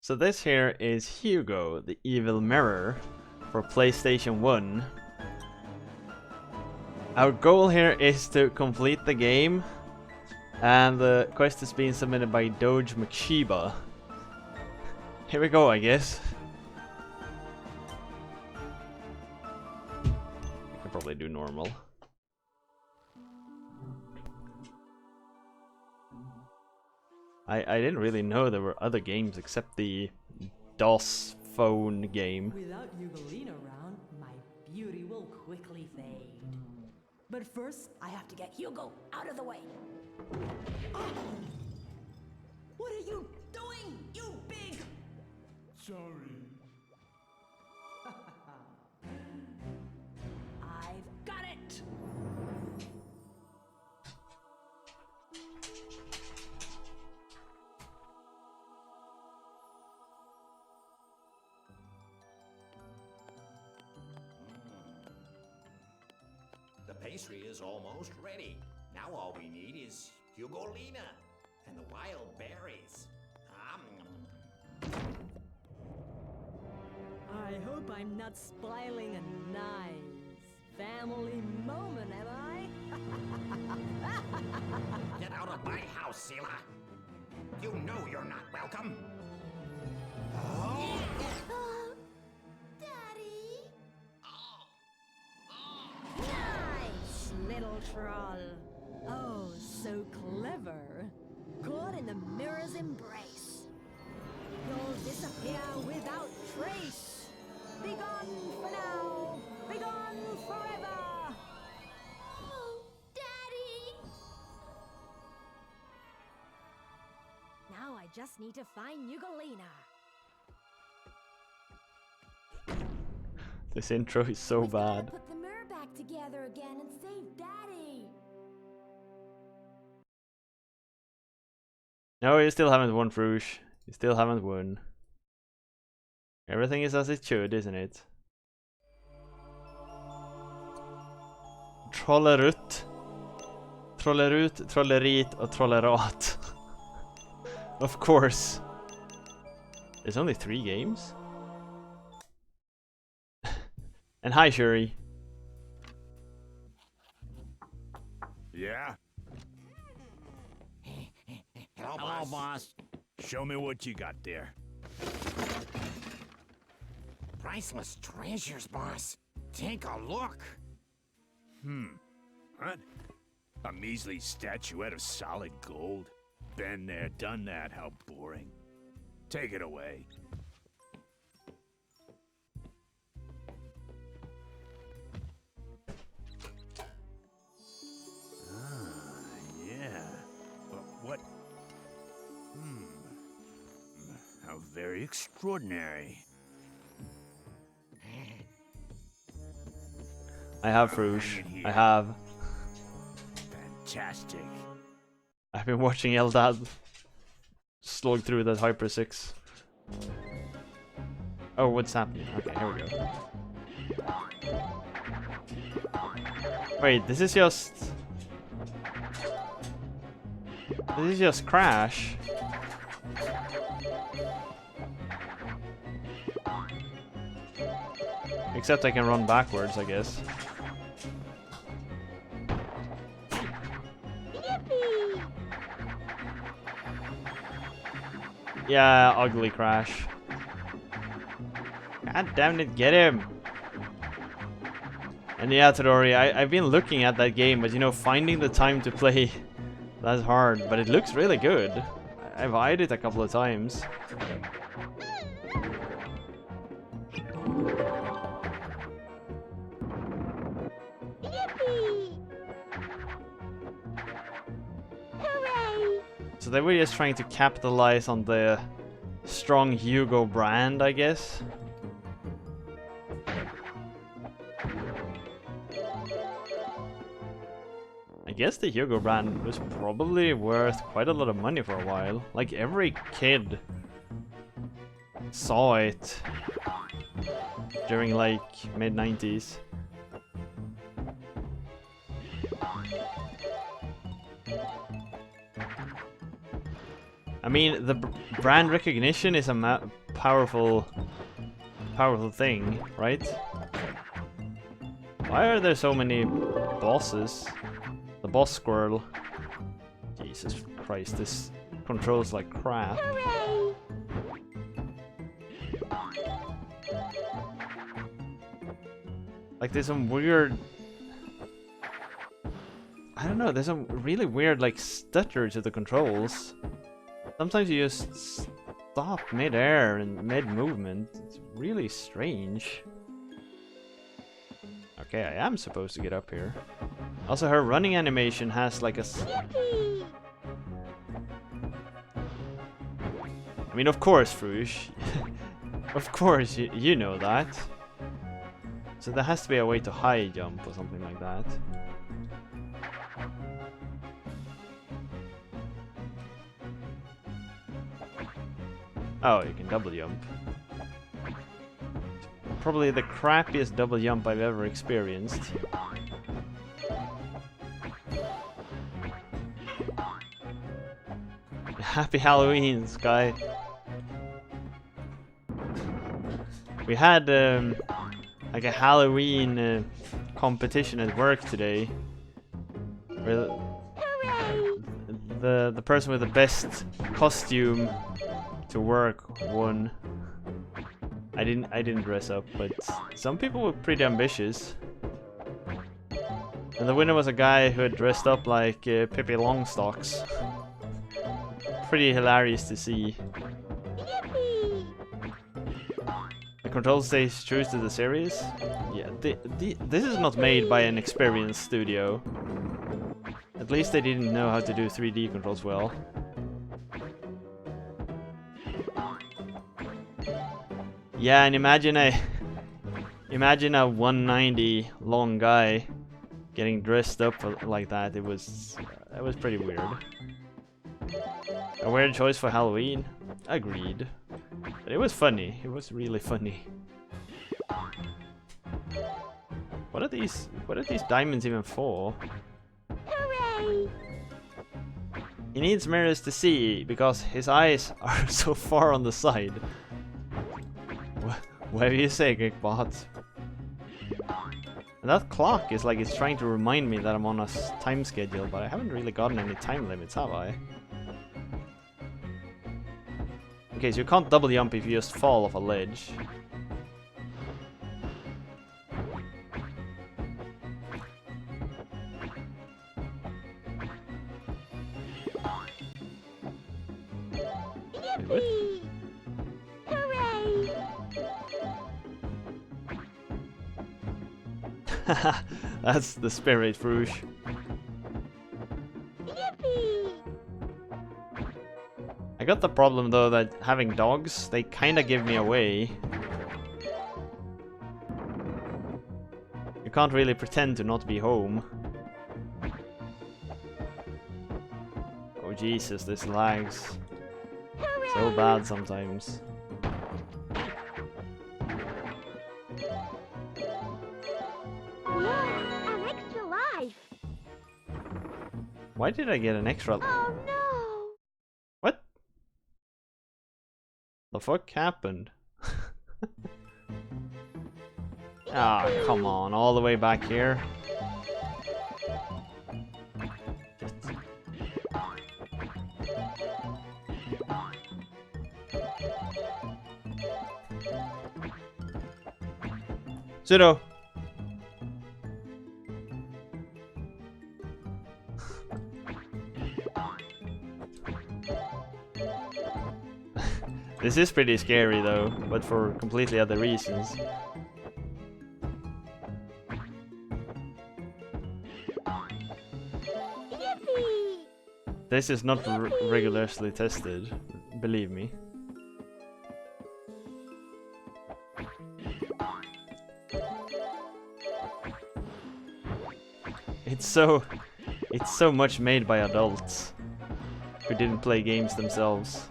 So this here is Hugo, the evil mirror for PlayStation 1. Our goal here is to complete the game, and the quest is being submitted by Doge McShiba. Here we go, I guess. I can probably do normal. I didn't really know there were other games except the DOS phone game. Without Ugolina around, my beauty will quickly fade. But first, I have to get Hugo out of the way. Oh! What are you doing, you big... Sorry. I've got it! The pastry is almost ready. Now all we need is Hugolina and the wild berries. I hope I'm not spoiling a nice family moment, am I? Get out of my house, Sela. You know you're not welcome. Daddy? Nice little troll. Oh, so clever. Caught in the mirror's embrace. You'll disappear without trace. Be gone for now. Be gone forever. Oh, Daddy! Now I just need to find Ugolina. This intro is so We gotta bad. put the mirror back together again and save Daddy. No, you still haven't won, Frush. You still haven't won. Everything is as it should, isn't it? Trollerut. Trollerut, trollerit och trollerat. Of course. There's only 3 games? And hi, Shuri. Yeah? Hello, boss. Show me what you got there. Priceless treasures, boss. Take a look. What? A measly statuette of solid gold? Been there, done that, how boring. Take it away. Yeah. But what? How very extraordinary. I have Frush. I have. Fantastic. I've been watching Eldad slog through that Hyper 6. Oh, what's happening? Okay, here we go. Wait, this is just... This is just Crash. Except I can run backwards, I guess. Yippee! Yeah, ugly Crash. God damn it, get him! And yeah, Tadori, I've been looking at that game, but you know, finding the time to play, that's hard. But it looks really good. I've eyed it a couple of times. Yippee! Hooray! So they were just trying to capitalize on the strong Hugo brand, I guess. I guess the Hugo brand was probably worth quite a lot of money for a while. Like every kid saw it during like mid-90s. I mean, the brand recognition is a powerful thing, right? Why are there so many bosses? The boss squirrel. Jesus Christ, this controls like crap. Hooray! Like there's some weird... I don't know, there's some really weird like stutter to the controls. Sometimes you just stop mid-air and mid-movement. It's really strange. Okay, I am supposed to get up here. Also, her running animation has like a... Yippee! I mean, of course, Frush. Of course, you know that. So there has to be a way to high jump or something like that. Oh, you can double jump. Probably the crappiest double jump I've ever experienced. Happy Halloween, Sky. We had like a Halloween competition at work today, where the person with the best costume to work won. I didn't dress up, but some people were pretty ambitious. And the winner was a guy who had dressed up like Pippi Longstocks. Pretty hilarious to see. Yippee! The control stays true to the series. Yeah, this is not made by an experienced studio. At least they didn't know how to do 3D controls well. Yeah, and imagine a 190 long guy getting dressed up like that. That was pretty weird. A weird choice for Halloween. Agreed. But it was funny. It was really funny. What are these diamonds even for? Hooray! He needs mirrors to see because his eyes are so far on the side. Whatever you say, Geekbot. And that clock is like it's trying to remind me that I'm on a time schedule, but I haven't really gotten any time limits, have I? Okay, so you can't double jump if you just fall off a ledge. Wait, what? Yippee! Hooray! That's the spirit, Frush. Yippee! I got the problem though that having dogs, they kinda give me away. You can't really pretend to not be home. Oh Jesus, this lags so bad sometimes. Yeah, an extra life. Why did I get an extra? Oh no! What? The fuck happened? Ah, come on, all the way back here. Pseudo. This is pretty scary though, but for completely other reasons. Yippee! This is not regularly tested, believe me. It's so much made by adults who didn't play games themselves.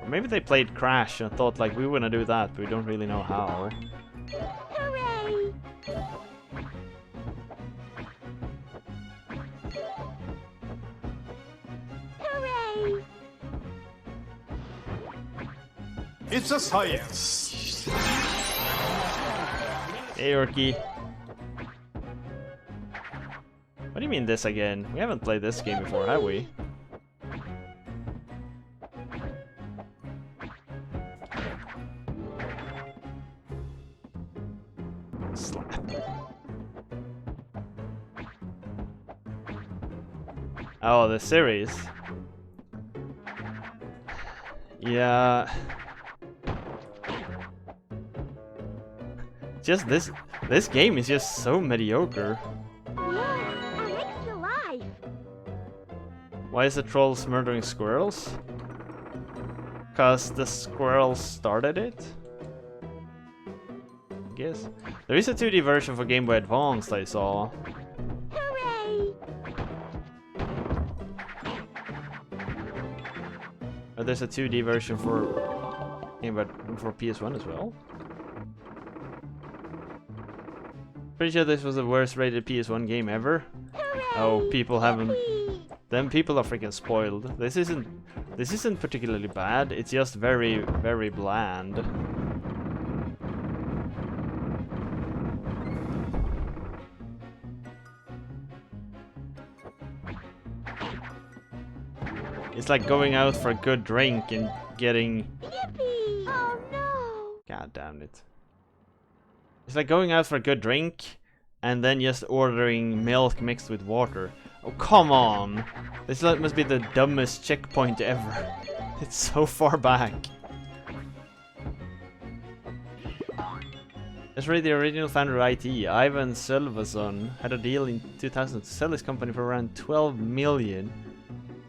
Or maybe they played Crash and thought like we wanna do that, but we don't really know how. Hooray! It's a science. Hey, Yorkie. What do you mean this again? We haven't played this game before, have we? Slap. Oh, the series. Yeah. Just this game is just so mediocre. An extra life. Why is the trolls murdering squirrels? Cause the squirrels started it? I guess. There is a 2D version for Game Boy Advance I saw. Hooray! There's a 2D version for for PS1 as well. Pretty sure this was the worst rated PS1 game ever. Oh, people haven't. Them people are freaking spoiled. This isn't particularly bad. It's just very, very bland. It's like going out for a good drink and getting... Yippee! Oh no! God damn it. It's like going out for a good drink and then just ordering milk mixed with water. Oh, come on! This must be the dumbest checkpoint ever. It's so far back. Let's read the original founder of IT, Ivan Sölvason, had a deal in 2000 to sell his company for around 12 million.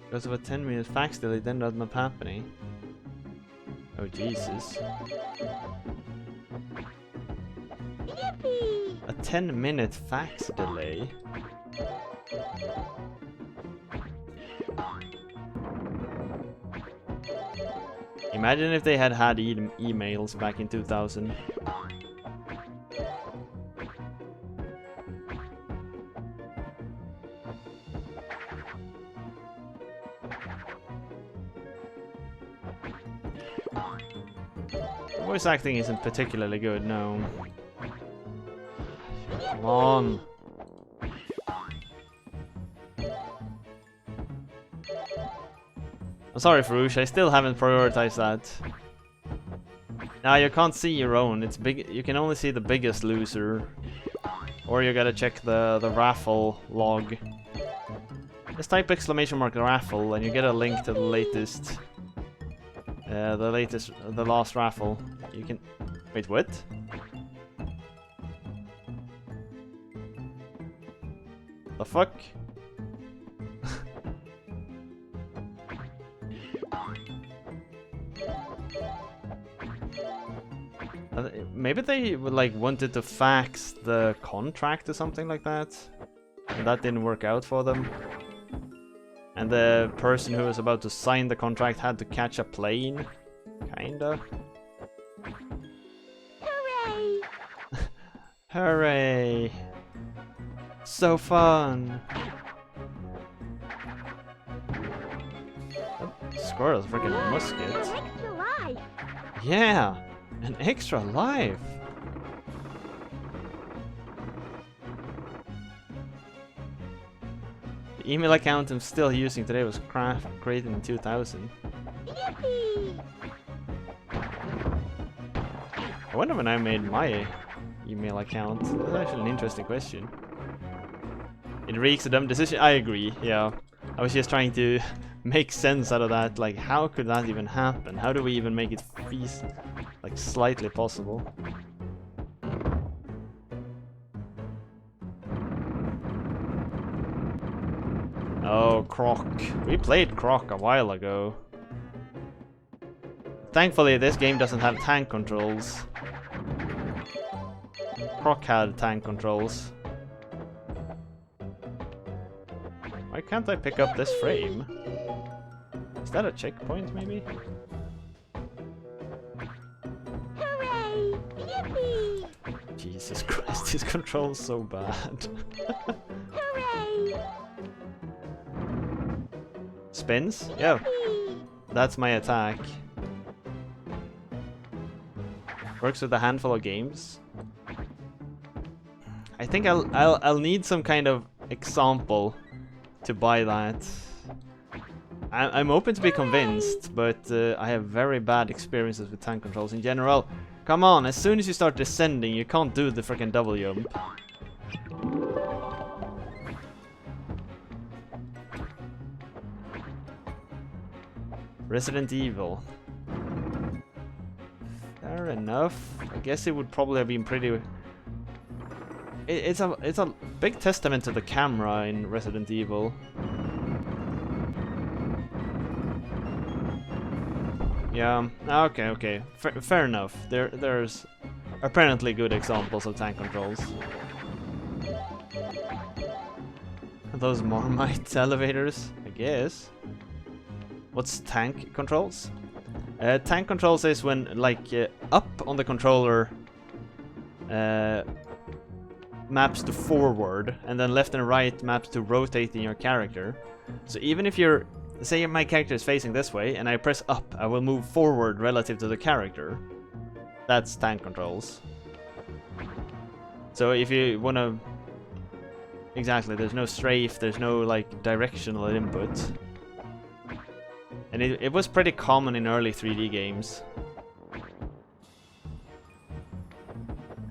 Because of a 10-minute fax delay, it ended up happening. Oh, Jesus. Yippee! A 10-minute fax delay? Imagine if they had emails back in 2000. Voice acting isn't particularly good, no. Come on. I'm sorry, Farouche, I still haven't prioritized that. Now you can't see your own. It's big. You can only see the biggest loser, or you gotta check the raffle log. Just type !raffle and you get a link to the latest. The last raffle. You can... Wait, what? The fuck? Maybe they would like wanted to fax the contract or something like that, and that didn't work out for them. And the person who was about to sign the contract had to catch a plane, kinda. Hooray! Hooray! So fun! Oh, squirrel's freaking musket. An extra life. Yeah! An extra life! The email account I'm still using today was created in 2000. Yippee! I wonder when I made my email account. That's actually an interesting question. It reeks a dumb decision. I agree, yeah. I was just trying to make sense out of that. Like, how could that even happen? How do we even make it like slightly possible? Oh, Croc. We played Croc a while ago. Thankfully, this game doesn't have tank controls. Croc had tank controls. Why can't I pick up this frame? Is that a checkpoint, maybe? Hooray! Yippee! Jesus Christ, this control's so bad. Hooray! Spins? Yeah, Yippee! that's my attack. Works with a handful of games. I think I'll need some kind of example to buy that. I'm open to be convinced, but I have very bad experiences with tank controls in general. Come on, as soon as you start descending, you can't do the freaking double jump. Resident Evil. Fair enough. I guess it would probably have been pretty... It's a big testament to the camera in Resident Evil. Yeah, okay. Fair enough. There's apparently good examples of tank controls. Are those Marmite elevators? I guess. What's tank controls? Tank controls is when, like, up on the controller maps to forward, and then left and right maps to rotating your character. So even if you're, say my character is facing this way, and I press up, I will move forward relative to the character. That's tank controls. So if you wanna... Exactly, there's no strafe, there's no, like, directional input. And it was pretty common in early 3D games.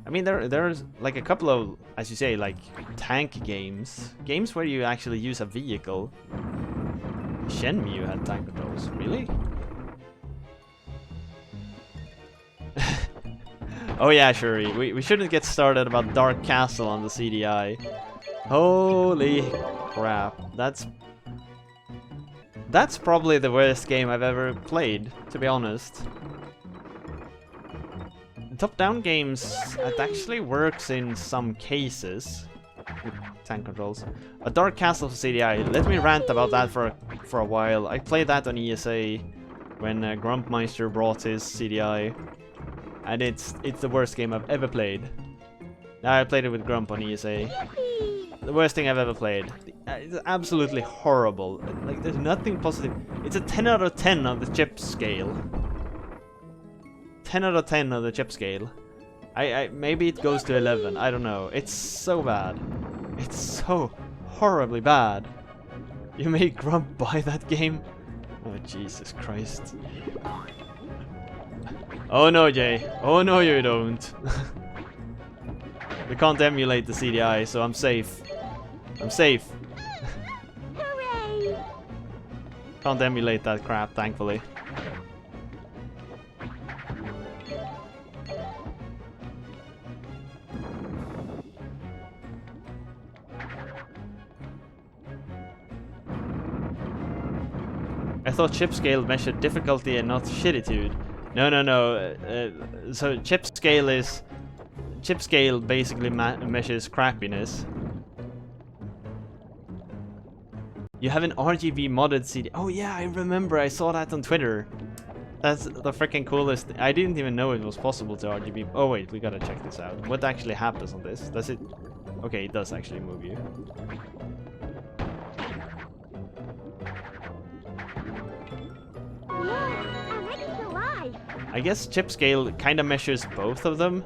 I mean, there's like a couple of, as you say, like tank games. Games where you actually use a vehicle. Shenmue had tank controls. Really? Oh yeah, sure. We shouldn't get started about Dark Castle on the CDI. Holy crap. That's probably the worst game I've ever played, to be honest. Top-down games, it actually works in some cases with tank controls. A Dark Castle for CDI, let me rant about that for a while. I played that on ESA when Grumpmeister brought his CDI, and it's the worst game I've ever played. I played it with Grump on ESA. The worst thing I've ever played. It's absolutely horrible. Like, there's nothing positive. It's a 10 out of 10 on the chip scale. 10 out of 10 on the chip scale. Maybe it goes to 11. I don't know. It's so bad. It's so horribly bad. You made Grump buy that game? Oh, Jesus Christ. Oh no, Jay. Oh no, you don't. We can't emulate the CDI, so I'm safe. I'm safe. Hooray! Can't emulate that crap, thankfully. I thought chip scale measured difficulty and not shittitude. No. So chip scale basically measures crappiness. You have an RGB modded CD. Oh yeah, I remember. I saw that on Twitter. That's the freaking coolest. I didn't even know it was possible to RGB. Oh wait, we gotta check this out. What actually happens on this? Does it? Okay, it does actually move you. I'm extra live. I guess chip scale kind of measures both of them,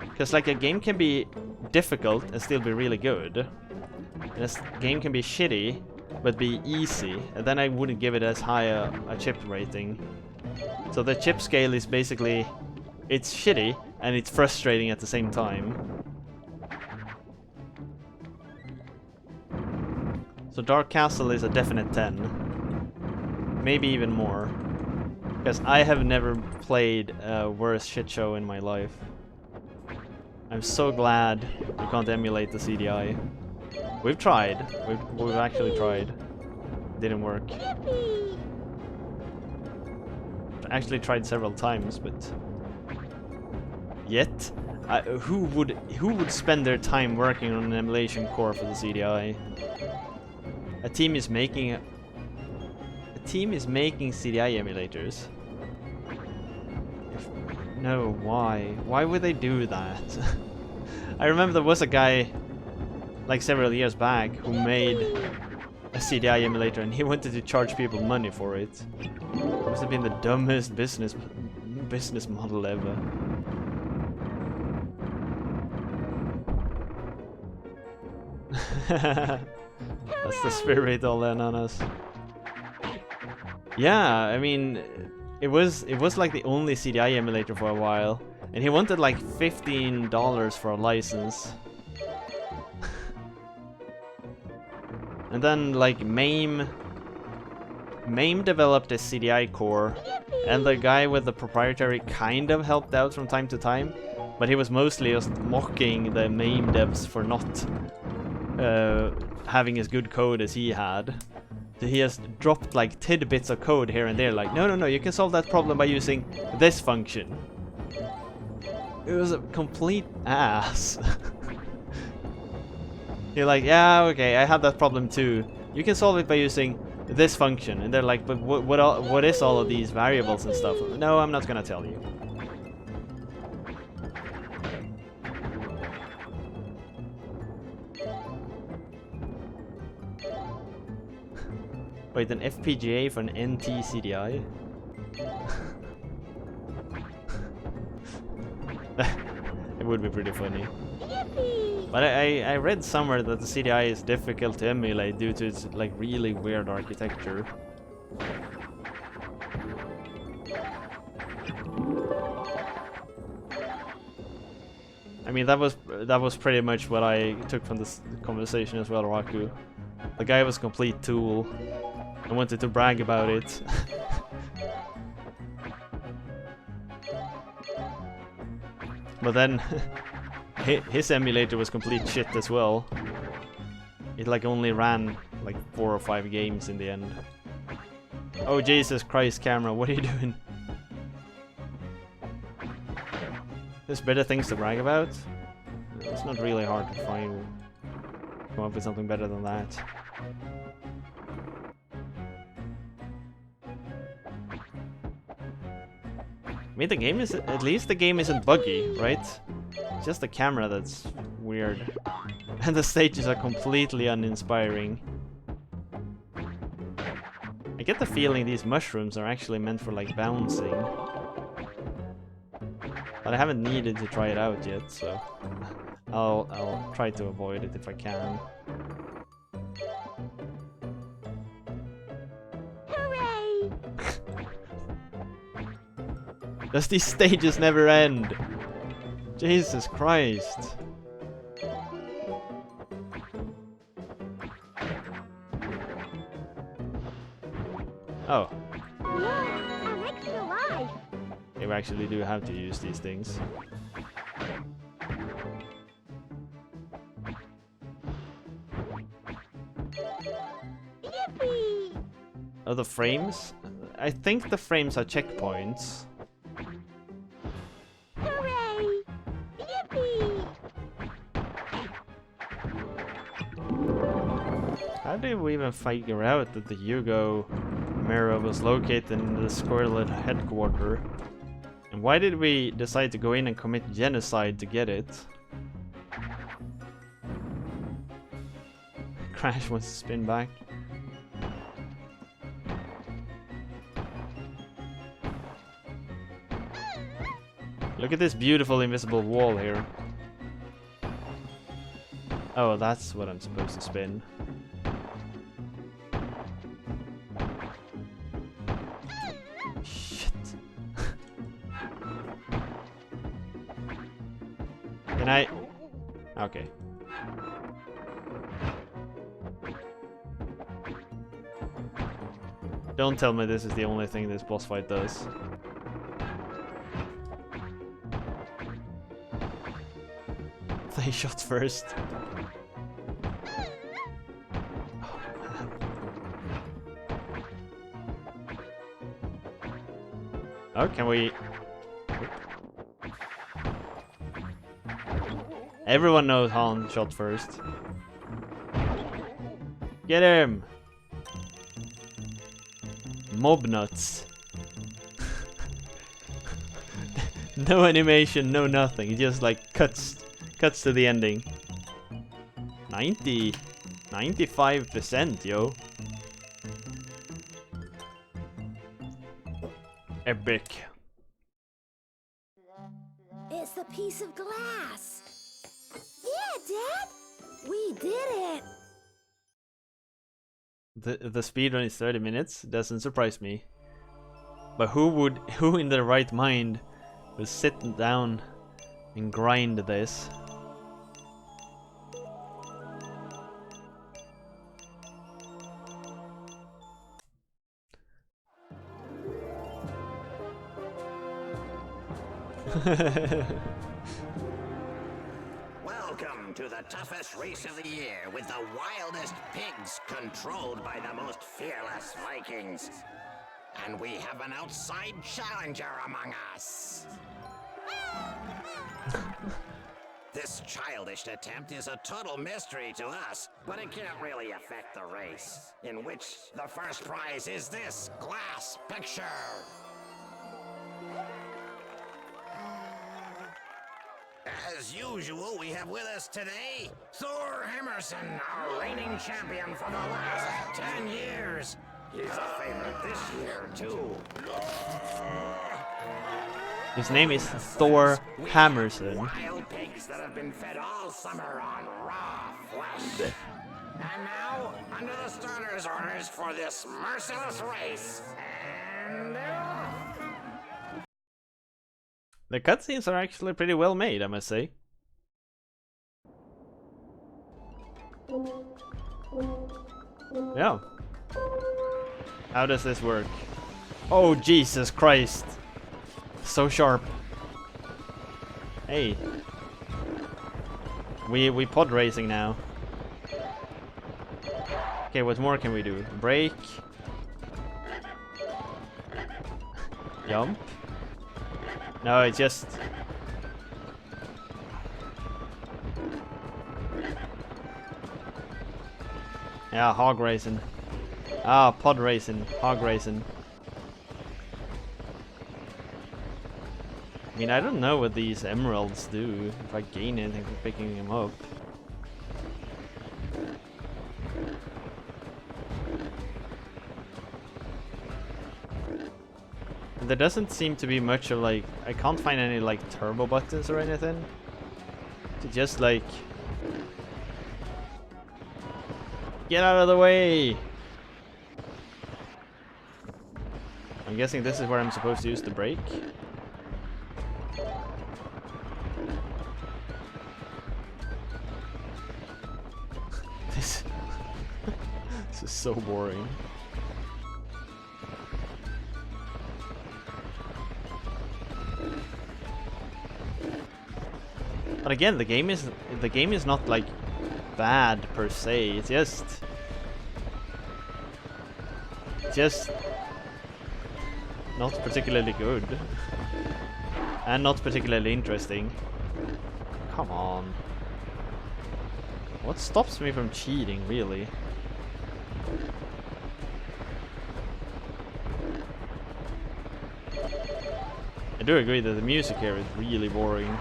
because like a game can be difficult and still be really good, and a game can be shitty but be easy, and then I wouldn't give it as high a chip rating. So the chip scale is basically, it's shitty and it's frustrating at the same time. So Dark Castle is a definite 10. Maybe even more. Because I have never played a worse shit show in my life. I'm so glad we can't emulate the CDI. We've tried. We've actually tried. Didn't work. Actually tried several times, but yet, who would spend their time working on an emulation core for the CDI? A team is making CDI emulators. No, why? Why would they do that? I remember there was a guy, like several years back, who made a CDI emulator and he wanted to charge people money for it. It must have been the dumbest business model ever. That's the spirit all in on us. Yeah, I mean, it was like the only CDI emulator for a while, and he wanted like $15 for a license. And then like MAME developed a CDI core, and the guy with the proprietary kind of helped out from time to time, but he was mostly just mocking the MAME devs for not having as good code as he had. So he has dropped like tidbits of code here and there, like, no, you can solve that problem by using this function. It was a complete ass. You're like, yeah, okay, I had that problem too. You can solve it by using this function. And they're like, but what is all of these variables and stuff? No, I'm not gonna tell you. Wait, an FPGA for an NT CDI? It would be pretty funny. But I read somewhere that the CDI is difficult to emulate due to its like really weird architecture. I mean, that was pretty much what I took from this conversation as well, Raku. The guy was a complete tool. I wanted to brag about it. But then his emulator was complete shit as well. It like only ran like 4 or 5 games in the end. Oh Jesus Christ, camera, what are you doing? There's better things to brag about? It's not really hard to find. Come up with something better than that. I mean, the game is, at least the game isn't buggy, right? It's just the camera that's weird. And the stages are completely uninspiring. I get the feeling these mushrooms are actually meant for like bouncing. But I haven't needed to try it out yet, so I'll try to avoid it if I can. Hooray! Does these stages never end? Jesus Christ. Oh. Yeah, an extra life. You actually do have to use these things. Yippee! Oh, the frames? I think the frames are checkpoints. Hooray! Yippee! How did we even figure out that the Hugo mirror was located in the Scarlet headquarters? And why did we decide to go in and commit genocide to get it? Crash wants to spin back. Look at this beautiful invisible wall here. Oh, that's what I'm supposed to spin. Shit. Can I? Okay. Don't tell me this is the only thing this boss fight does. They shot first. Oh, can we? Everyone knows Han shot first. Get him! Mob nuts. No animation, no nothing. It just like cuts to the ending. 95%, yo. Epic. It's the piece of glass. Yeah, Dad. We did it! The speedrun is 30 minutes. Doesn't surprise me. But who in their right mind would sit down and grind this? Welcome to the toughest race of the year with the wildest pigs controlled by the most fearless Vikings. And we have an outside challenger among us. This childish attempt is a total mystery to us, but it can't really affect the race, in which the first prize is this glass picture. As usual, we have with us today Thor Hammerson, our reigning champion for the last 10 years. He's a favorite this year, too. His name is Thor Hammerson. Wild pigs that have been fed all summer on raw flesh. And now, under the starter's orders for this merciless race, and they're off. The cutscenes are actually pretty well made, I must say. Yeah. How does this work? Oh, Jesus Christ. So sharp. Hey. We pod racing now. Okay, what more can we do? Brake. Jump. No, it's just... Yeah, hog racing. Ah, pod racing, hog racing. I mean, I don't know what these emeralds do, if I gain anything from picking them up. And there doesn't seem to be much of like... I can't find any like turbo buttons or anything. To just like... Get out of the way! I'm guessing this is where I'm supposed to use the brake. This is so boring. But again, the game is not like bad per se. It's just not particularly good and not particularly interesting. Come on. What stops me from cheating, really? I do agree that the music here is really boring.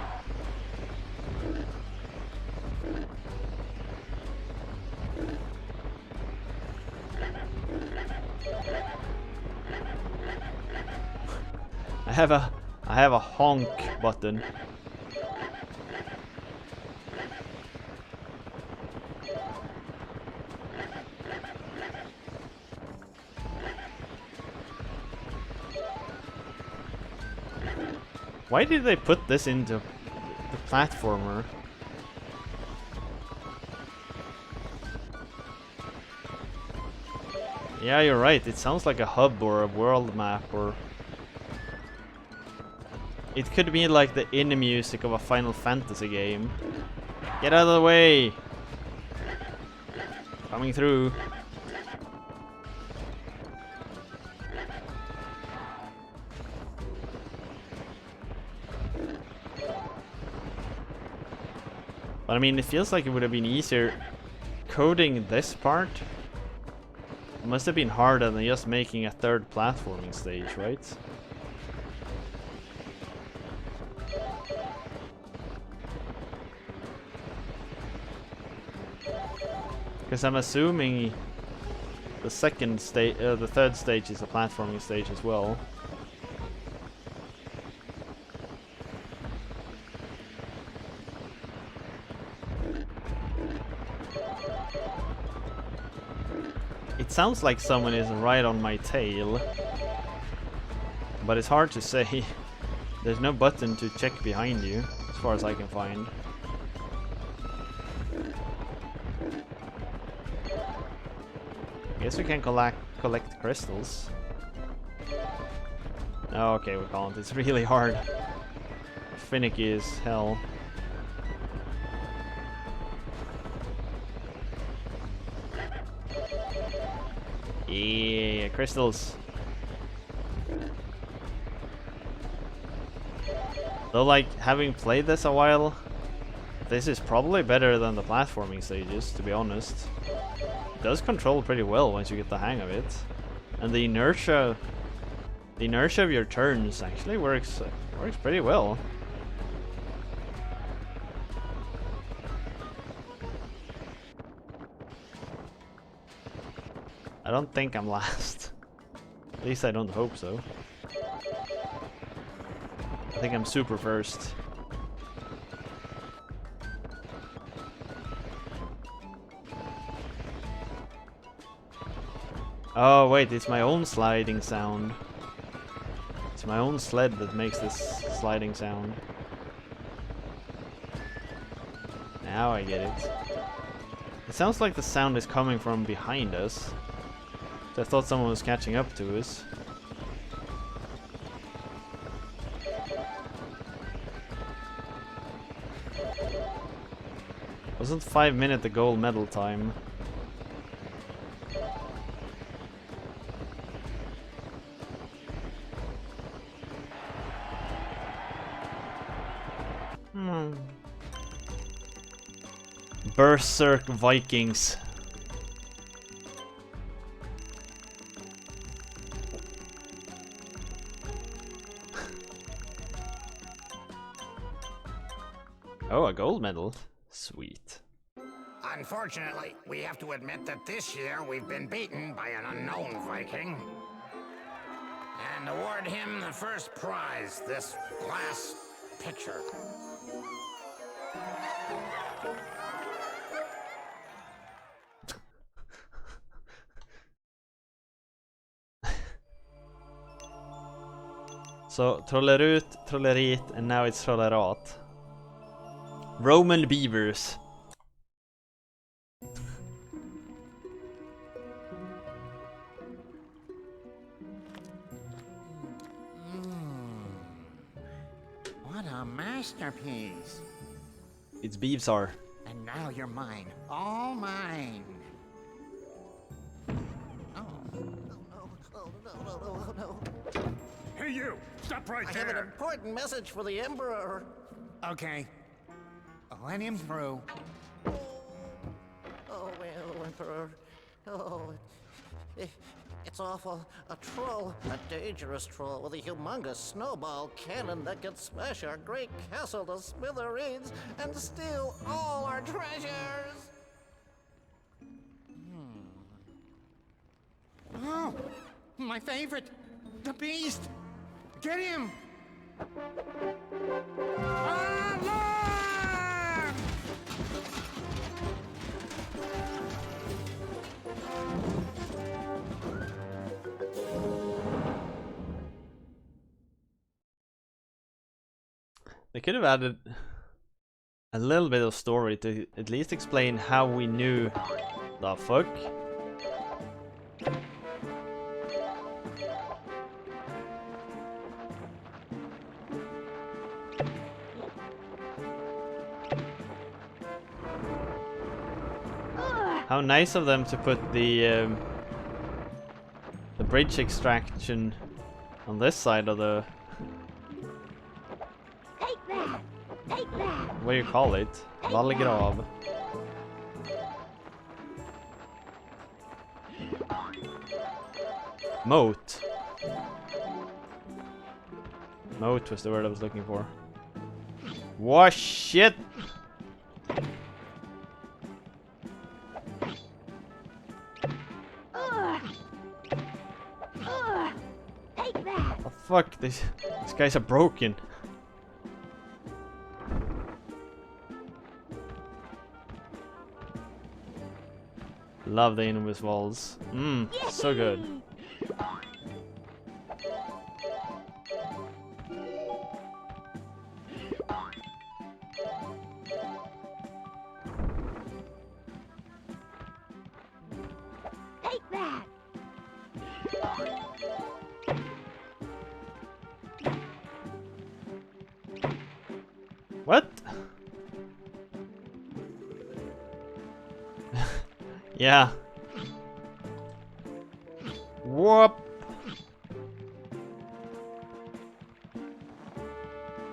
I have a honk button. Why did they put this into the platformer? Yeah, you're right. It sounds like a hub or a world map, or it could be like the in music of a Final Fantasy game. Get out of the way! Coming through. But I mean, it feels like it would have been easier coding this part. It must have been harder than just making a third platforming stage, right? Because I'm assuming the second stage, the third stage is a platforming stage as well. sounds like someone is right on my tail, but it's hard to say. There's no button to check behind you, as far as I can find. Guess we can collect crystals. Oh, okay, we can't. It's really hard. Finicky as hell. Yeah, crystals. Though, like, having played this a while, this is probably better than the platforming stages, to be honest. It does control pretty well once you get the hang of it. And the inertia of your turns actually works pretty well. I don't think I'm last. At least I don't hope so. I think I'm super first. Oh wait, it's my own sliding sound. It's my own sled that makes this sliding sound. Now I get it. It sounds like the sound is coming from behind us. So I thought someone was catching up to us. Wasn't 5 minutes the gold medal time? Berserk Vikings. Oh, a gold medal. Sweet. Unfortunately, we have to admit that this year we've been beaten by an unknown Viking. And award him the first prize, this glass pitcher. So, Trollerut, Trollerit, and now it's Trollerat. Roman beavers. What a masterpiece. It's beeves are. And now you're mine. All mine. Oh. No. Hey, you! Stop right I there! have an important message for the Emperor. Okay. Let him through. Oh, well, Emperor. Oh, it's awful. A troll. A dangerous troll with a humongous snowball cannon that can smash our great castle to smithereens and steal all our treasures. Oh! My favorite! The beast! Get him! Ah, look! They could have added a little bit of story to at least explain how we knew the fuck. How nice of them to put the bridge extraction on this side of the... What do you call it? Vallgrav. Moat. Moat was the word I was looking for. Whoa, shit! Oh fuck, these guys are broken. Love the Invis walls. Mmm, so good. Take that! What? Yeah. Whoop.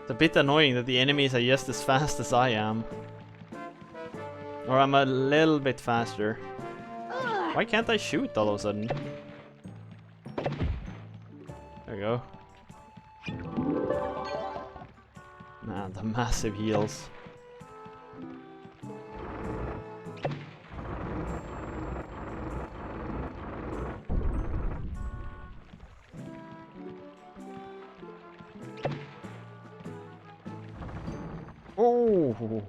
It's a bit annoying that the enemies are just as fast as I am. Or I'm a little bit faster. Why can't I shoot all of a sudden? There we go. Man, the massive heals. Oh!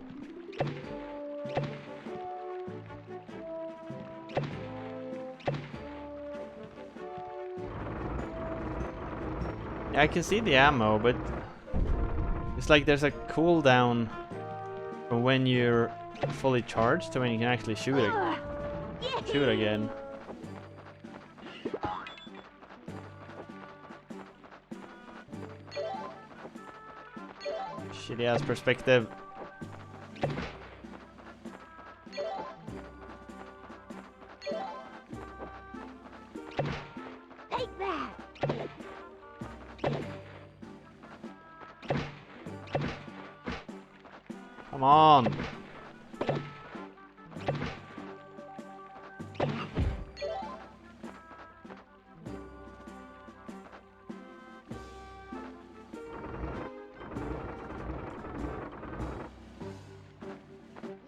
I can see the ammo, but it's like there's a cooldown from when you're fully charged to when you can actually shoot again. Shitty ass perspective. Take that! Come on.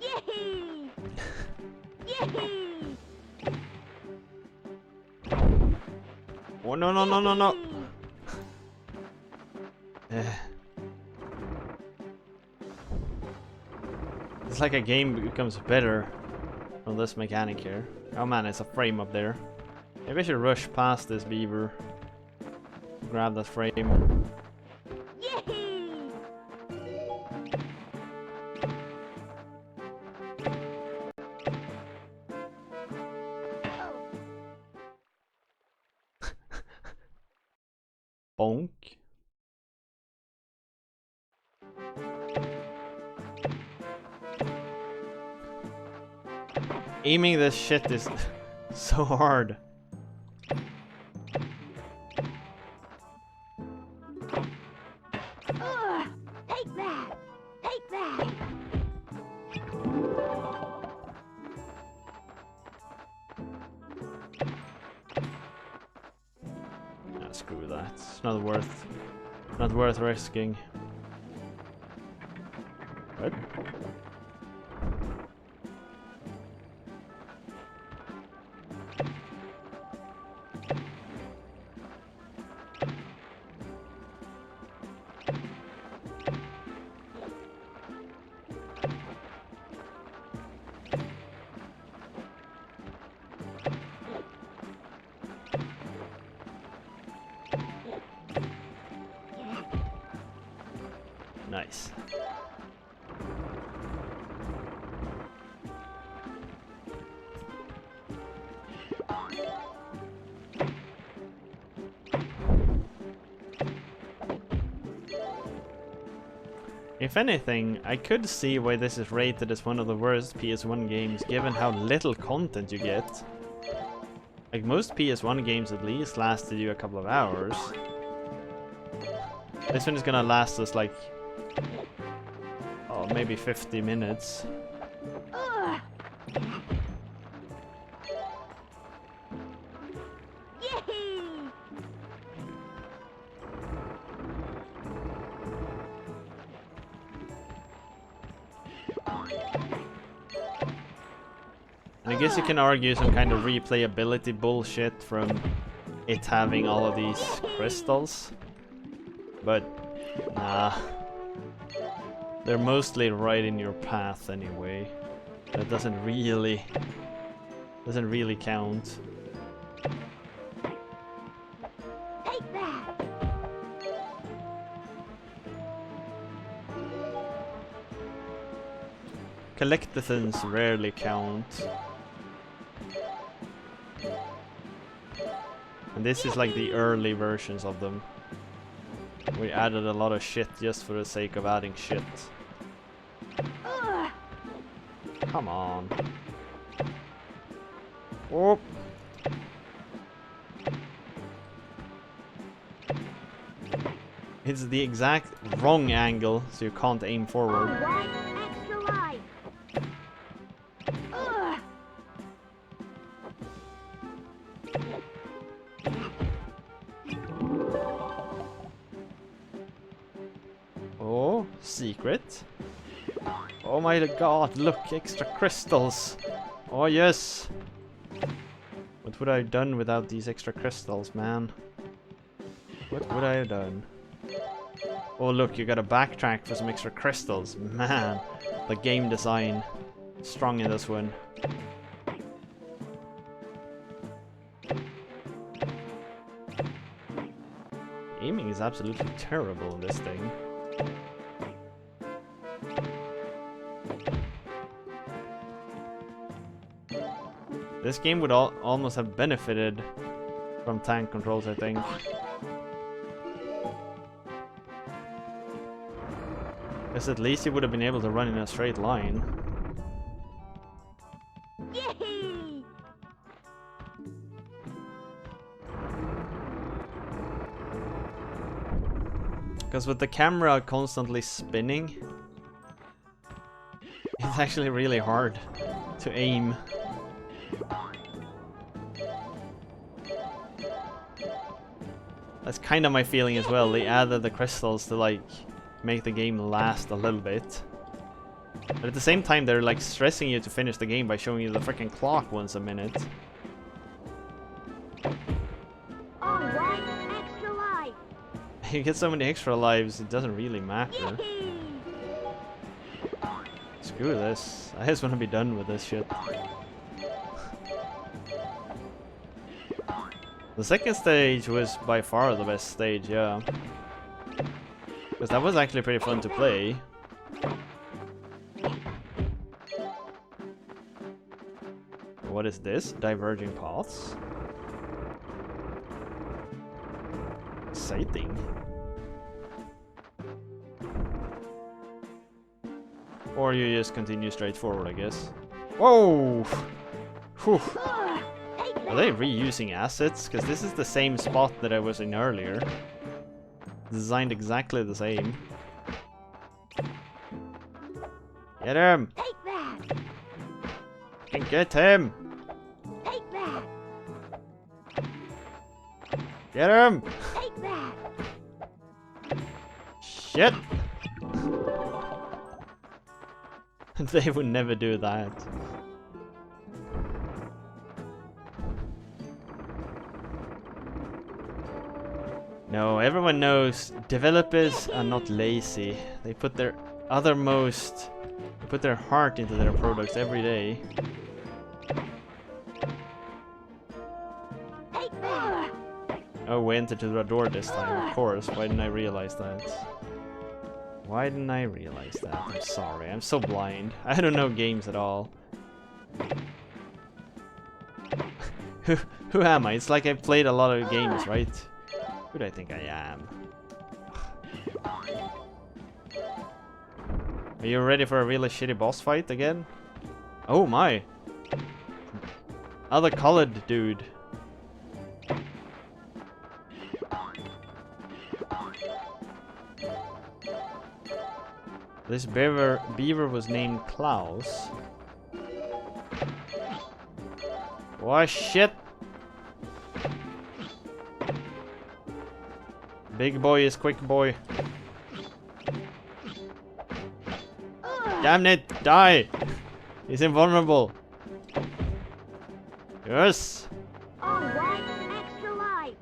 Yee! Yee! Oh no no no no no. It's like a game becomes better from this mechanic here. Oh man, it's a frame up there. Maybe I should rush past this beaver. Grab that frame. Yee! Bonk. Aiming this shit is so hard. Take that! Take that! Nah, screw that. It's not worth risking. What? Nice. If anything, I could see why this is rated as one of the worst PS1 games, given how little content you get. Like, most PS1 games at least lasted you a couple of hours. This one is gonna last us like, oh, maybe 50 minutes. Yee! And I guess you can argue some kind of replayability bullshit from it having all of these crystals. But, nah. They're mostly right in your path anyway. That doesn't really Doesn't really count. Take that! Collectathons rarely count. And this is like the early versions of them. We added a lot of shit just for the sake of adding shit. Come on. Oh. It's the exact wrong angle, so you can't aim forward. Alright, extra life! Oh, secret. Oh my god, look, extra crystals. Oh yes. What would I have done without these extra crystals, man? What would I have done? Oh look, you gotta backtrack for some extra crystals. Man, the game design. Strong in this one. Aiming is absolutely terrible in this thing. This game would almost have benefited from tank controls, I think. Because at least you would have been able to run in a straight line. Yay! Because with the camera constantly spinning, it's actually really hard to aim. That's kind of my feeling as well. They added the crystals to like make the game last a little bit. But at the same time they're like stressing you to finish the game by showing you the freaking clock once a minute. Alright, extra life! You get so many extra lives, it doesn't really matter. Yay! Screw this. I just want to be done with this shit. The second stage was by far the best stage, yeah. Because that was actually pretty fun to play. What is this? Diverging paths? Exciting. Or you just continue straight forward, I guess. Whoa! Whew. Are they reusing assets? Because this is the same spot that I was in earlier. Designed exactly the same. Get him! Take that! Can get him! Take that! Get him! Take that! Shit! They would never do that. No, everyone knows developers are not lazy. They put their they put their heart into their products every day. Take that! Oh, we entered through the door this time, of course. Why didn't I realize that? Why didn't I realize that? I'm sorry, I'm so blind. I don't know games at all. Who am I? It's like I've played a lot of games, right? Who do I think I am? Are you ready for a really shitty boss fight again? Oh my! Other colored dude. This beaver was named Klaus. Oh shit! Big boy is quick boy. Damn it! Die! He's invulnerable. Yes! Alright, extra life!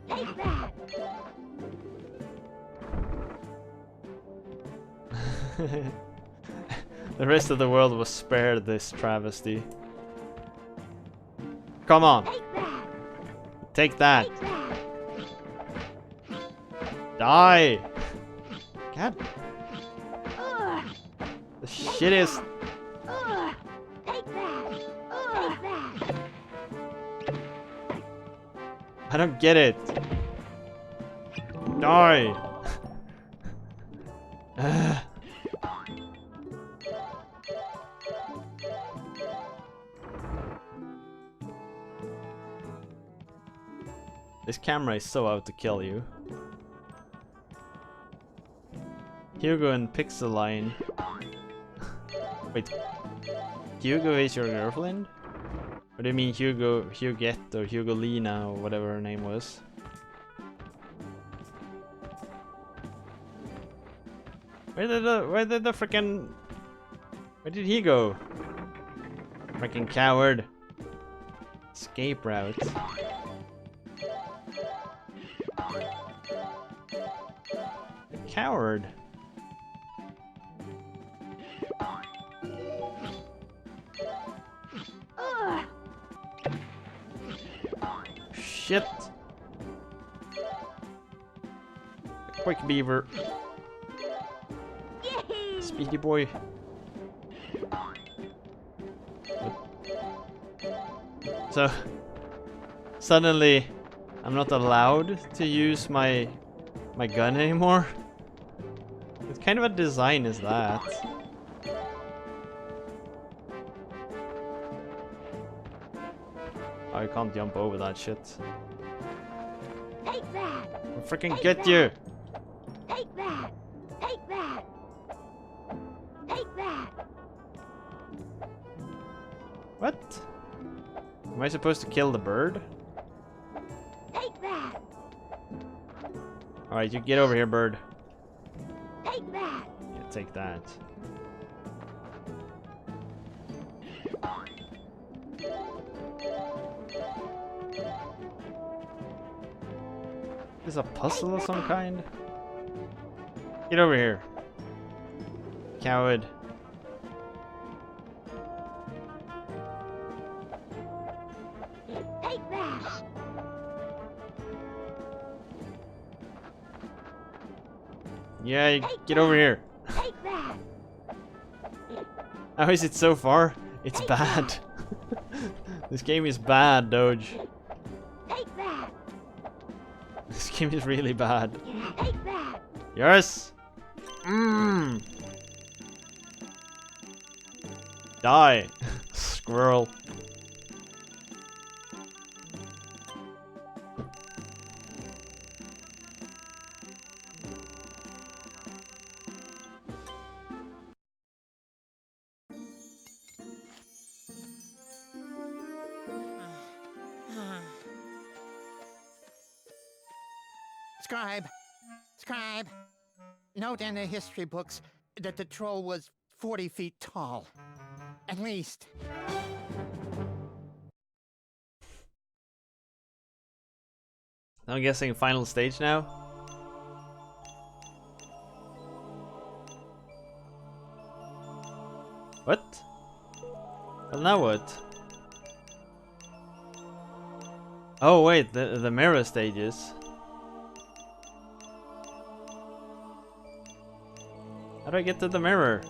Take that! The rest of the world was spared this travesty. Come on. Take that. Die. God. The shittiest. I don't get it. Die. This camera is so out to kill you. Hugo and Pixeline. Wait. Hugo is your girlfriend? Or do you mean Huguette or Hugolina or whatever her name was? Where did the frickin'... Where did he go? Frickin' coward. Escape route. Coward. Shit. Quick beaver. Speedy boy. So suddenly I'm not allowed to use my gun anymore. What kind of a design is that? I can't jump over that shit. Take that. I'll freaking get you! Take that. Take that. Take that. What? Am I supposed to kill the bird? Take that. Alright, you get over here, bird. Take that. Yeah, take that. Is this a puzzle of some kind? Get over here. Coward. Take that. Yeah, you get over here. Take that. How is it so far? It's bad. This game is bad, Doge. Take that. This game is really bad. Take that. Yes! Mmm! Die! Squirrel. Scribe! Scribe! Note in the history books that the troll was 40 feet tall. At least. I'm guessing final stage now? What? Well, now what? Oh wait, the mirror stages. How do I get to the mirror?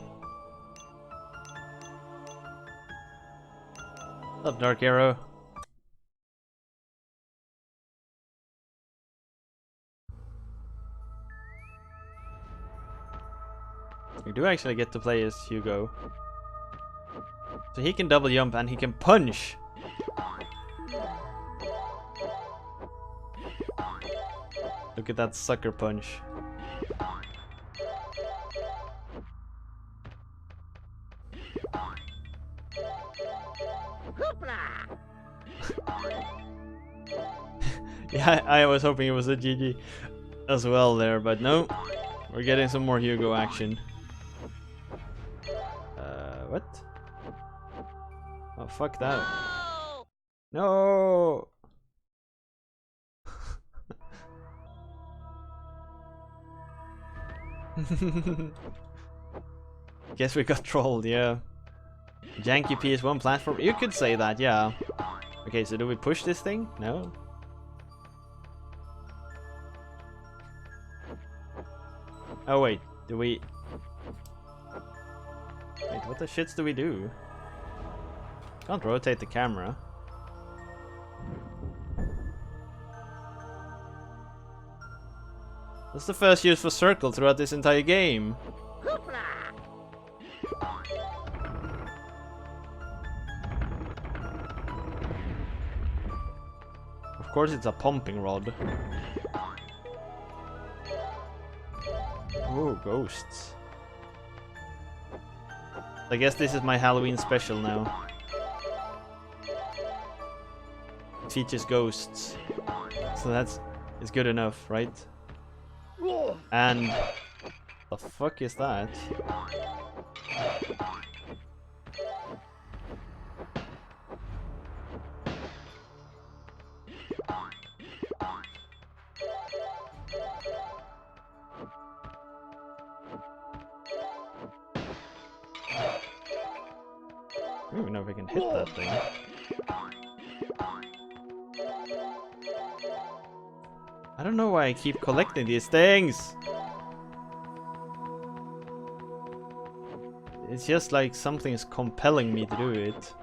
What's up, Dark Arrow? You do actually get to play as Hugo. So he can double jump and he can punch! Look at that sucker punch. Yeah, I was hoping it was a GG as well there, but no. We're getting some more Hugo action. What? Oh, fuck that. No! Guess we got trolled, yeah. Janky PS1 platform. You could say that, yeah. Okay, so do we push this thing? No? Oh wait, do we... Wait, what the shits do we do? Can't rotate the camera. That's the first use for circle throughout this entire game. Of course it's a pumping rod. Oh, ghosts. I guess this is my Halloween special now. It features ghosts. So it's good enough, right? And the fuck is that? I don't even know if I can hit that thing. I don't know why I keep collecting these things. It's just like something's compelling me to do it.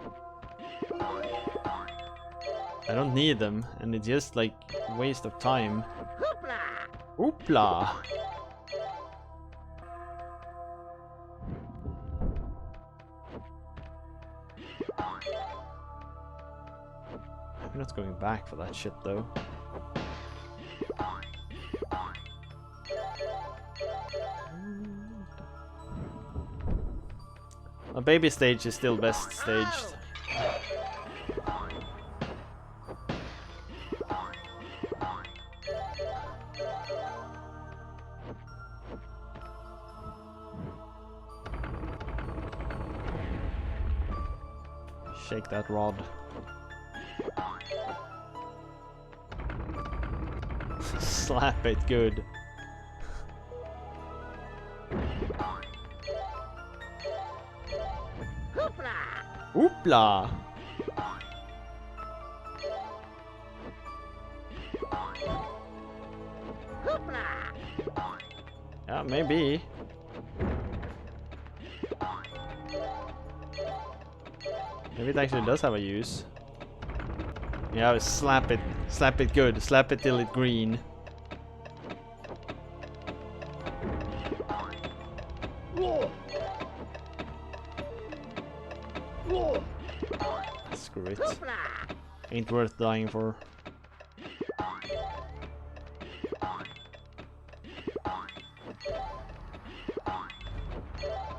I don't need them, and it's just like a waste of time. Oopla! I'm not going back for that shit though. A baby stage is still best staged. Shake that rod. Slap it good. Oopla! Yeah, maybe. Maybe it actually does have a use. Yeah, slap it good, slap it till it's green. Screw it. Ain't worth dying for.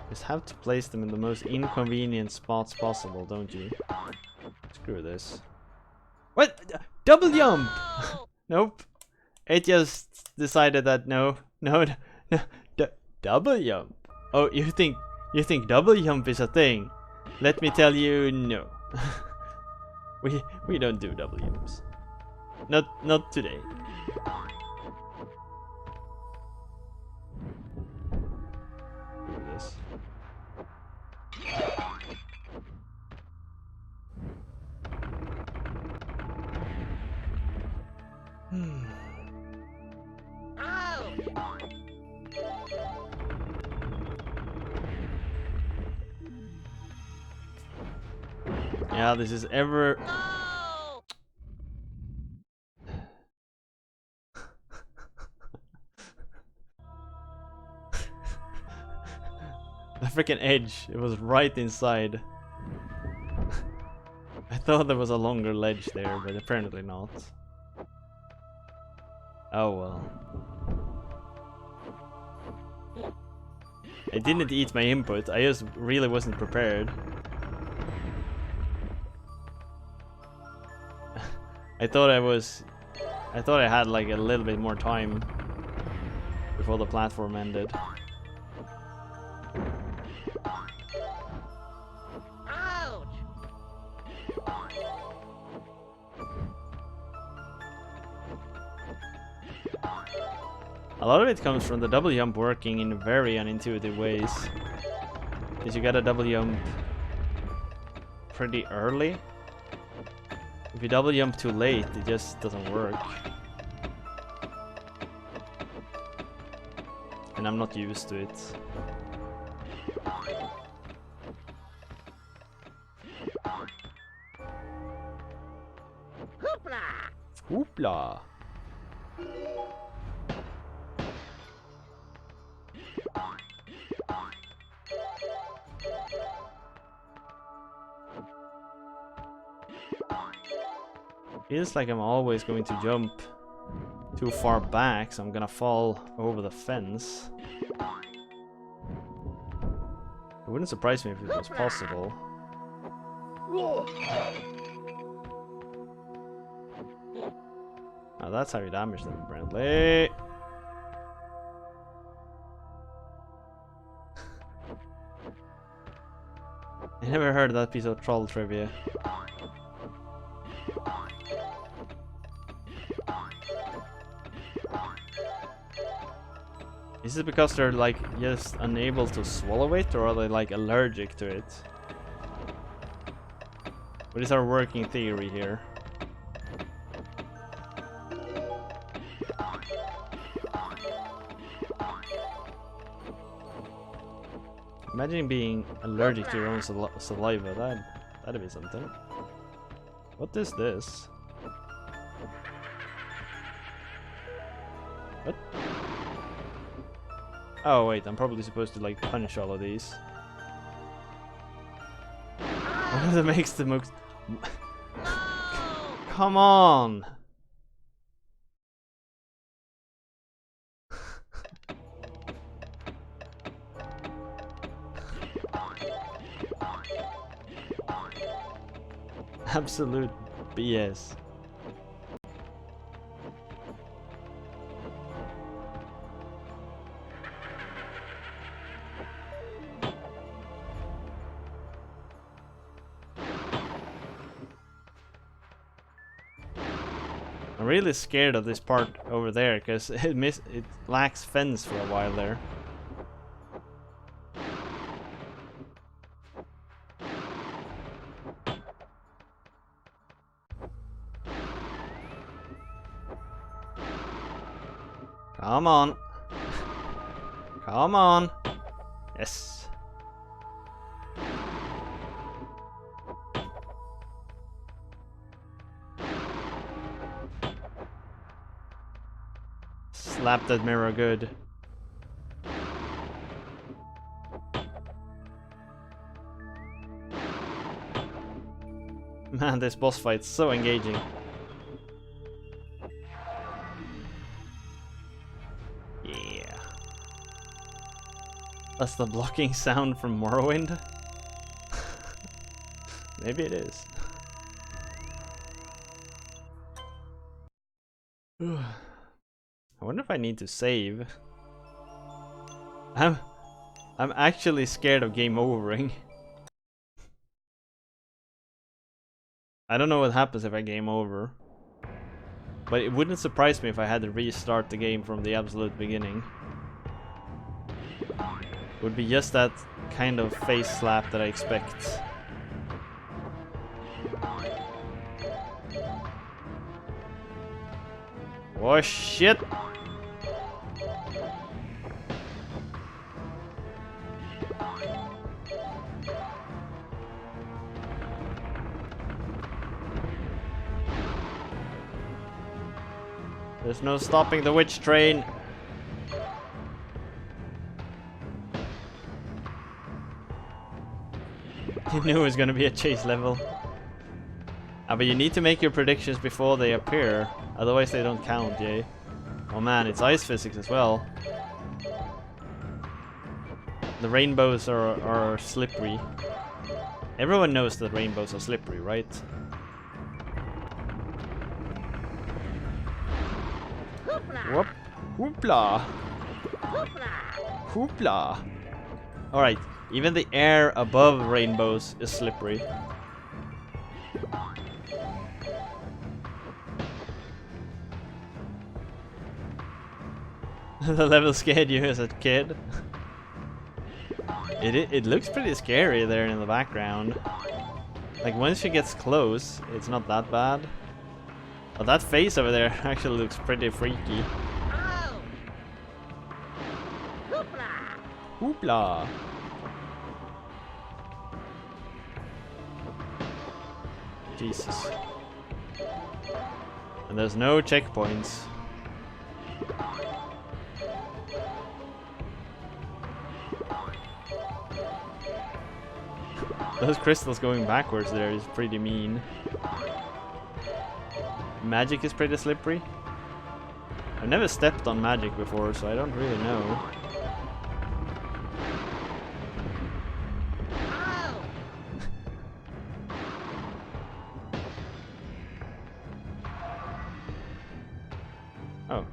Just have to place them in the most inconvenient spots possible, don't you? Screw this. What? Double jump! Nope. It just decided that no, double jump. Oh, you think double jump is a thing? Let me tell you, no. we don't do double jumps. Not today. Do this. Yeah, this is ever. No! The freaking edge, it was right inside. I thought there was a longer ledge there, but apparently not. Oh well. I didn't eat my input, I just really wasn't prepared. I thought I had like a little bit more time before the platform ended. Ouch! A lot of it comes from the double jump working in very unintuitive ways. is you gotta double jump pretty early. If you double jump too late, it just doesn't work. And I'm not used to it. Hoopla! Feels like I'm always going to jump too far back, so I'm gonna fall over the fence. It wouldn't surprise me if it was possible. Now that's how you damage them, apparently. I never heard that piece of troll trivia. Is it because they're like just unable to swallow it, or are they like allergic to it? What is our working theory here? Imagine being allergic to your own saliva. That'd be something. What is this? What? Oh wait, I'm probably supposed to like punch all of these. One of them makes the most... Come on! Absolute BS. I'm really scared of this part over there because it lacks fence for a while there. Come on. Come on. Yes. Slap that mirror good. Man, this boss fight's so engaging. Yeah. That's the blocking sound from Morrowind? Maybe it is. I wonder if I need to save. I'm actually scared of game overing. I don't know what happens if I game over. But it wouldn't surprise me if I had to restart the game from the absolute beginning. It would be just that kind of face slap that I expect. Oh shit! There's no stopping the witch train. You knew it was gonna be a chase level. Ah, but you need to make your predictions before they appear, otherwise they don't count, yay. Oh man, it's ice physics as well. The rainbows are slippery. Everyone knows that rainbows are slippery, right? Whoop. Hoopla. Hoopla. Alright, even the air above rainbows is slippery. The level scared you as a kid. It looks pretty scary there in the background. Like once she gets close, it's not that bad. But that face over there actually looks pretty freaky. Hoopla! Jesus. And there's no checkpoints. Those crystals going backwards there is pretty mean. Magic is pretty slippery. I've never stepped on magic before, so I don't really know. Oh.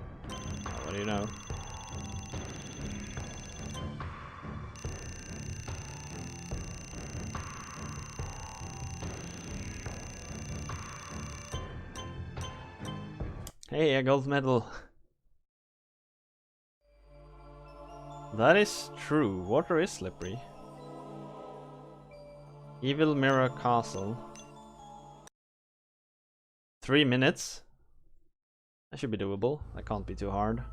What do you know? Hey, a gold medal. That is true. Water is slippery. Evil Mirror Castle. 3 minutes. That should be doable. That can't be too hard.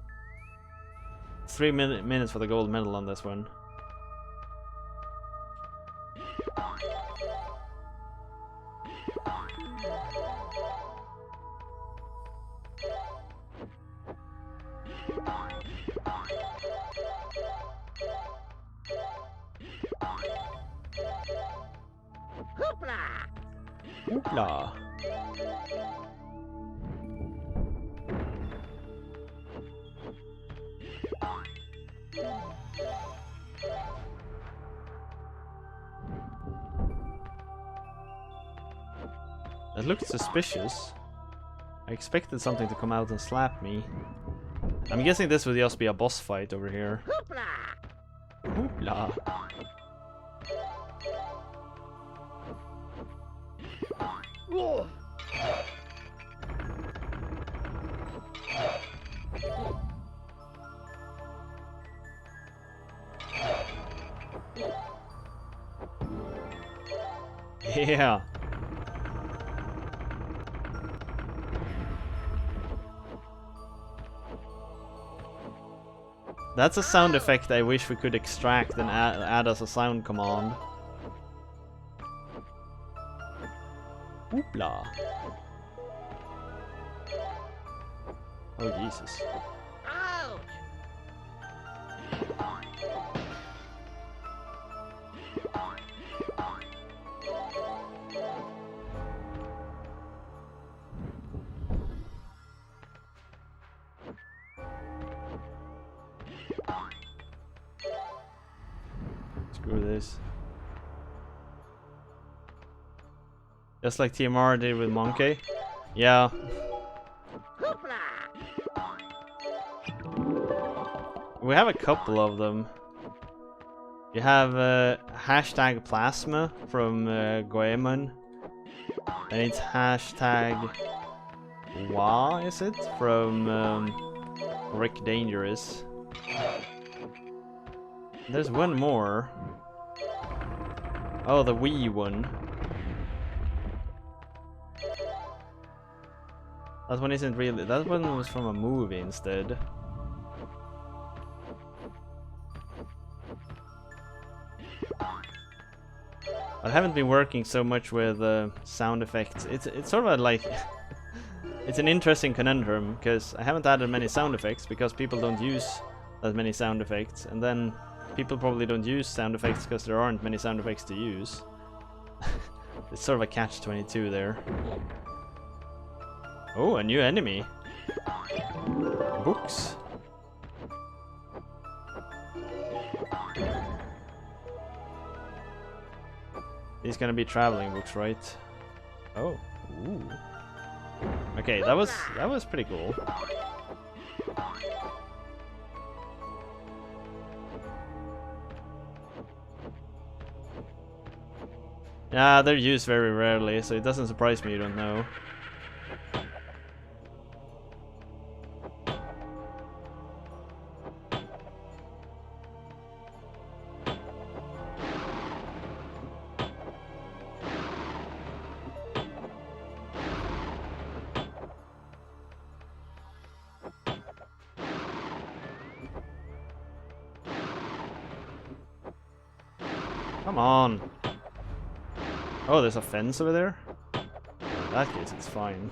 3 minutes for the gold medal on this one. Hoopla! That looked suspicious. I expected something to come out and slap me. I'm guessing this would just be a boss fight over here. Hoopla! Yeah. That's a sound effect I wish we could extract and add as a sound command. Hoopla. Oh Jesus. Screw this. Just like TMR did with Monkey. Yeah. We have a couple of them. You have hashtag Plasma from Goemon. And it's hashtag Wa, is it? From Rick Dangerous. There's one more. Oh, the Wii one. That one isn't really. That one was from a movie instead. I haven't been working so much with sound effects. It's sort of like it's an interesting conundrum because I haven't added many sound effects because people don't use that many sound effects, and then people probably don't use sound effects because there aren't many sound effects to use. It's sort of a catch-22 there. Oh, a new enemy. Books. These gonna be traveling books, right? Oh, ooh. Okay, that was pretty cool. Yeah, they're used very rarely, so it doesn't surprise me you don't know. Come on. Oh, there's a fence over there? In that case, it's fine.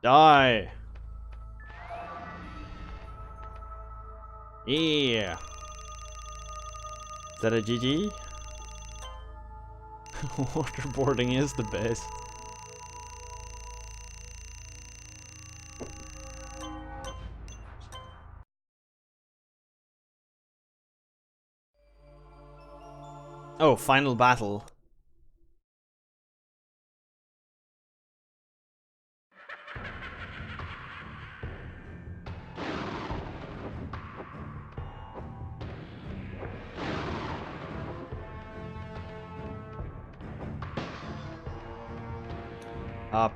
Die! Yeah! Is that a GG? Waterboarding is the best. Oh, final battle.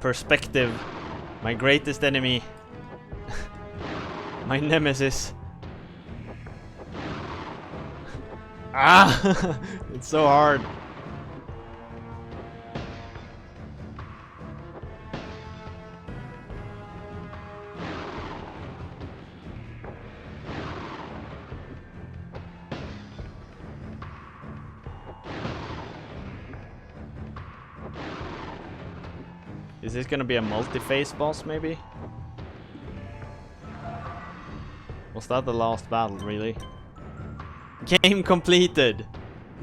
Perspective. My greatest enemy. My nemesis. Ah! It's so hard. Is this gonna be a multi-phase boss, maybe? Was that the last battle, really? Game completed!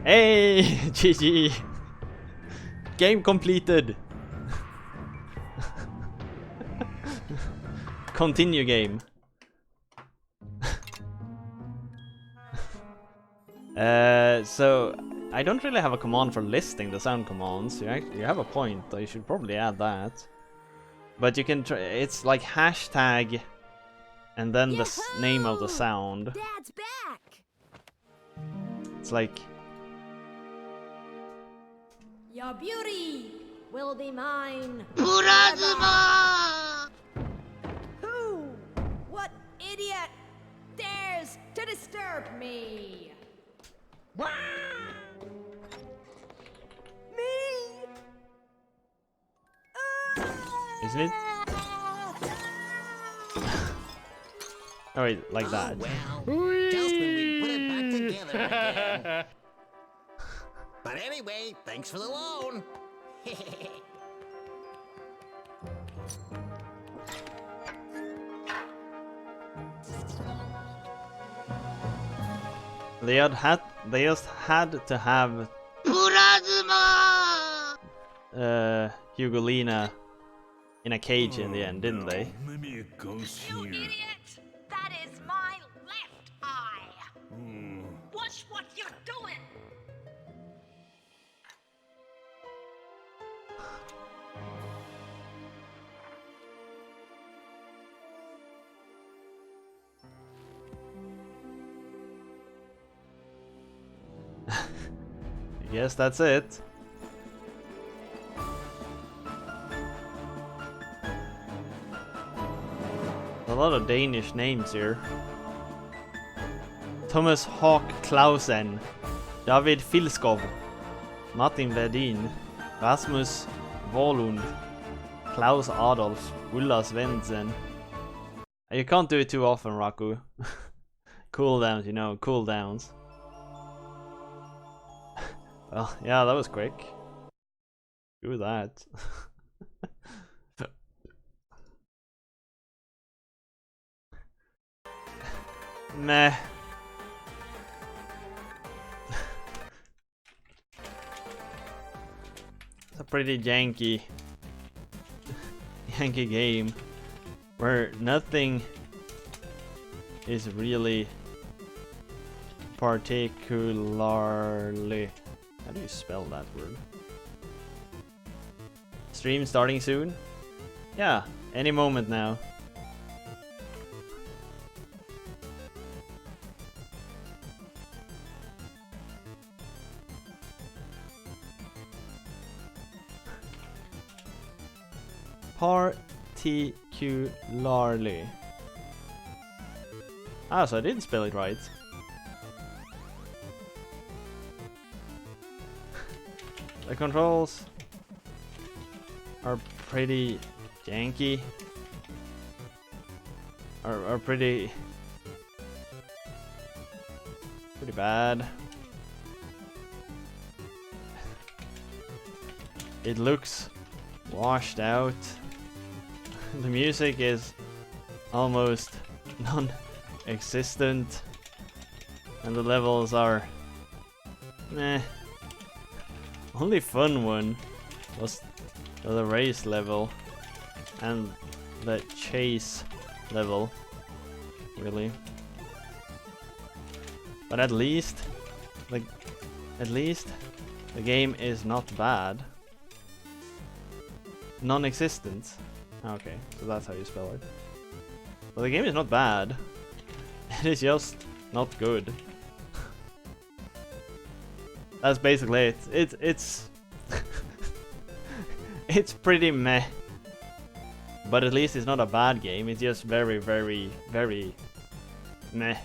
Hey! GG! Game completed! Continue game. So I don't really have a command for listing the sound commands. You have a point. I should probably add that. But you can try. It's like hashtag, and then the name of the sound. Dad's back. It's like Your beauty will be mine. Purazuma! Who? What idiot dares to disturb me? Me? isn't it? Oh wait, like that. Well, just when we put it back together again. But anyway, thanks for the loan. They just had to have Purazuma! Hugolina in a cage in the end, didn't they? Maybe it goes You here. idiot! That is my left eye! Watch what you're doing! I guess that's it. A lot of Danish names here. Thomas Hawk Clausen, David Filskov, Martin Verdin, Rasmus Volund, Klaus Adolf, Ulla Svensson. You can't do it too often, Raku. Cooldowns, you know, cooldowns. Well, yeah, that was quick. Do that. Meh. It's a pretty janky game where nothing is really particularly. How do you spell that word? Stream starting soon? Yeah, any moment now. Particularly. Ah, so I didn't spell it right. The controls are pretty janky. Are pretty bad. It looks washed out. The music is almost non-existent. And the levels are meh. Only fun one was the race level and the chase level, really. But at least the game is not bad. Non-existent. Okay, so that's how you spell it. But the game is not bad. It is just not good. That's basically it. It's it's pretty meh. But at least it's not a bad game. It's just very, very, very meh.